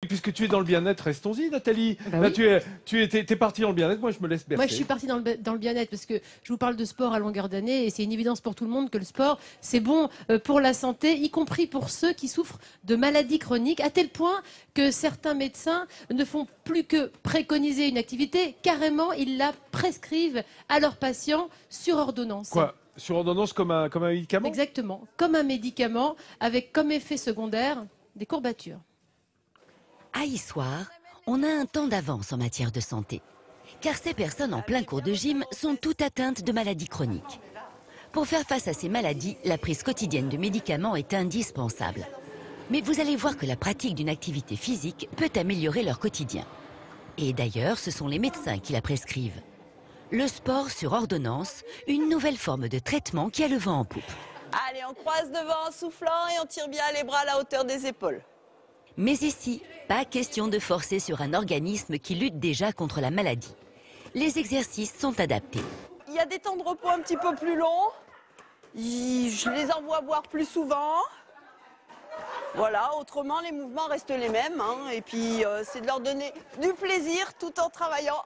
Puisque tu es dans le bien-être, restons-y, Nathalie. Bah Là, oui. tu es partie dans le bien-être, moi je me laisse bercer. Moi, je suis partie dans le bien-être parce que je vous parle de sport à longueur d'année et c'est une évidence pour tout le monde que le sport, c'est bon pour la santé, y compris pour ceux qui souffrent de maladies chroniques, à tel point que certains médecins ne font plus que préconiser une activité, carrément, ils la prescrivent à leurs patients sur ordonnance. Quoi? Sur ordonnance comme un médicament? Exactement, comme un médicament avec comme effet secondaire des courbatures. À Issoire, on a un temps d'avance en matière de santé. Car ces personnes en plein cours de gym sont toutes atteintes de maladies chroniques. Pour faire face à ces maladies, la prise quotidienne de médicaments est indispensable. Mais vous allez voir que la pratique d'une activité physique peut améliorer leur quotidien. Et d'ailleurs, ce sont les médecins qui la prescrivent. Le sport sur ordonnance, une nouvelle forme de traitement qui a le vent en poupe. Allez, on croise devant en soufflant et on tire bien les bras à la hauteur des épaules. Mais ici, pas question de forcer sur un organisme qui lutte déjà contre la maladie. Les exercices sont adaptés. Il y a des temps de repos un petit peu plus longs. Je les envoie boire plus souvent. Voilà, autrement les mouvements restent les mêmes. Hein, et puis c'est de leur donner du plaisir tout en travaillant.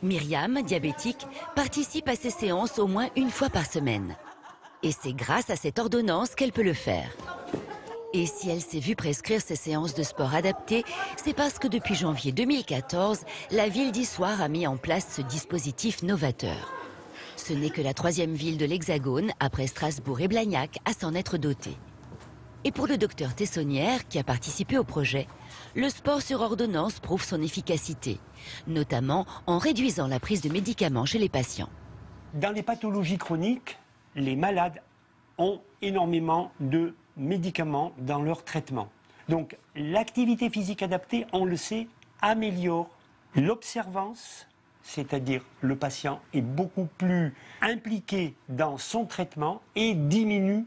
Myriam, diabétique, participe à ces séances au moins une fois par semaine. Et c'est grâce à cette ordonnance qu'elle peut le faire. Et si elle s'est vue prescrire ces séances de sport adaptées, c'est parce que depuis janvier 2014, la ville d'Issoire a mis en place ce dispositif novateur. Ce n'est que la 3e ville de l'Hexagone, après Strasbourg et Blagnac, à s'en être dotée. Et pour le docteur Tessonnière, qui a participé au projet, le sport sur ordonnance prouve son efficacité, notamment en réduisant la prise de médicaments chez les patients. Dans les pathologies chroniques, les malades ont énormément de médicaments dans leur traitement. Donc l'activité physique adaptée, on le sait, améliore l'observance, c'est-à-dire le patient est beaucoup plus impliqué dans son traitement et diminue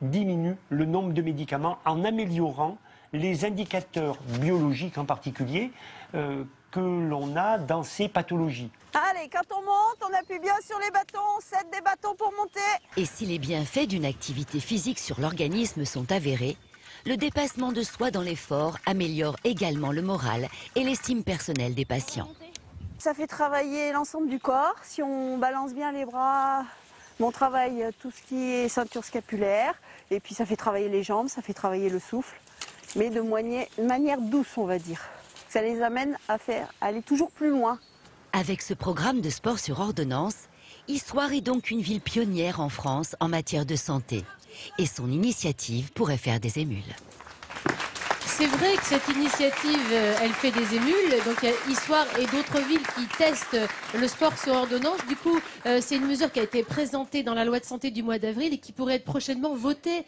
le nombre de médicaments en améliorant les indicateurs biologiques en particulier que l'on a dans ces pathologies. Allez, quand on monte, on appuie bien sur les bâtons, on cède des bâtons pour monter. Et si les bienfaits d'une activité physique sur l'organisme sont avérés, le dépassement de soi dans l'effort améliore également le moral et l'estime personnelle des patients. Ça fait travailler l'ensemble du corps. Si on balance bien les bras, on travaille tout ce qui est ceinture scapulaire. Et puis ça fait travailler les jambes, ça fait travailler le souffle. Mais de manière douce, on va dire. Ça les amène à aller toujours plus loin. Avec ce programme de sport sur ordonnance, Issoire est donc une ville pionnière en France en matière de santé. Et son initiative pourrait faire des émules. C'est vrai que cette initiative, elle fait des émules. Donc il y a Issoire et d'autres villes qui testent le sport sur ordonnance. Du coup, c'est une mesure qui a été présentée dans la loi de santé du mois d'avril et qui pourrait être prochainement votée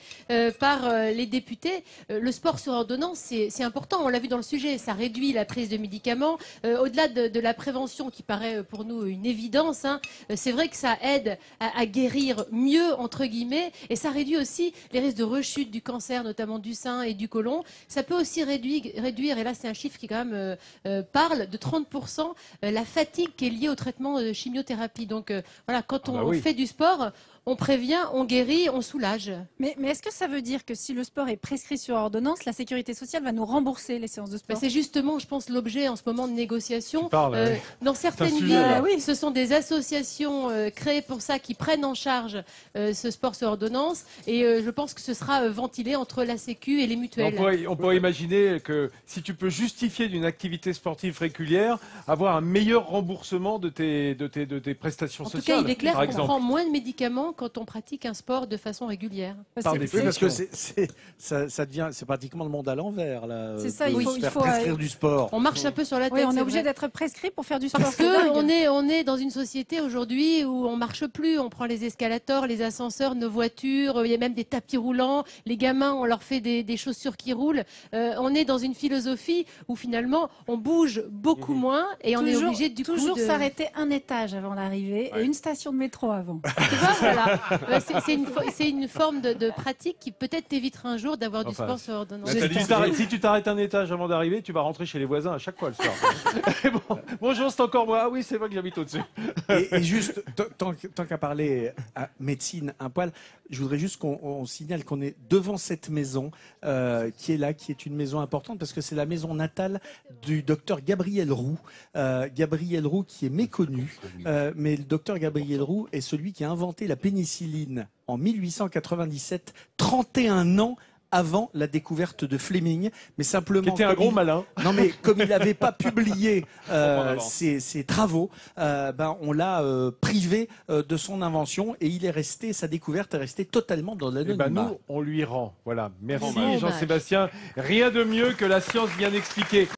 par les députés. Le sport sur ordonnance, c'est important. On l'a vu dans le sujet. Ça réduit la prise de médicaments. Au-delà de la prévention qui paraît pour nous une évidence, hein, c'est vrai que ça aide à guérir mieux, entre guillemets. Et ça réduit aussi les risques de rechute du cancer, notamment du sein et du côlon. Ça peut aussi réduire, et là c'est un chiffre qui quand même parle, de 30% la fatigue qui est liée au traitement de chimiothérapie. Donc voilà, quand on fait du sport, on prévient, on guérit, on soulage. Mais est-ce que ça veut dire que si le sport est prescrit sur ordonnance, la sécurité sociale va nous rembourser les séances de sport? C'est justement, je pense, l'objet en ce moment de négociation. Ouais. Dans certaines villes, ce sont des associations créées pour ça qui prennent en charge ce sport sur ordonnance. Et je pense que ce sera ventilé entre la Sécu et les mutuelles. On pourrait imaginer que si tu peux justifier d'une activité sportive régulière, avoir un meilleur remboursement de tes prestations sociales. En tout cas, il est clair par qu'on exemple. prend moins de médicaments quand on pratique un sport de façon régulière. Parce que ça devient, c'est pratiquement le monde à l'envers là. C'est ça, il faut prescrire du sport. On marche un peu sur la tête. Oui, on est obligé d'être prescrit pour faire du sport. Parce qu'on est dans une société aujourd'hui où on marche plus. On prend les escalators, les ascenseurs, nos voitures. Il y a même des tapis roulants. Les gamins, on leur fait des chaussures qui roulent. On est dans une philosophie où finalement on bouge beaucoup moins et on est obligé du coup toujours s'arrêter un étage avant l'arrivée et une station de métro avant. Tu vois, voilà. Voilà. C'est une forme de pratique qui peut-être t'évitera un jour d'avoir du Enfin, sport sur ordonnance. Si tu t'arrêtes un étage avant d'arriver, tu vas rentrer chez les voisins à chaque fois le soir. Et bon, bonjour, c'est encore moi. Ah oui, c'est vrai que j'habite au-dessus. Et juste, tant qu'à parler à médecine un poil, je voudrais juste qu'on signale qu'on est devant cette maison qui est là, qui est une maison importante parce que c'est la maison natale du docteur Gabriel Roux. Gabriel Roux qui est méconnu, mais le docteur Gabriel Roux est celui qui a inventé la pénicilline en 1897, 31 ans avant la découverte de Fleming, mais simplement... Qui était un gros malin. Non, mais comme il n'avait pas publié ses travaux, on l'a privé de son invention et sa découverte est restée totalement dans l'anonymat. Nous, on lui rend. Voilà. Merci Bon, Jean-Sébastien. Rien de mieux que la science bien expliquée.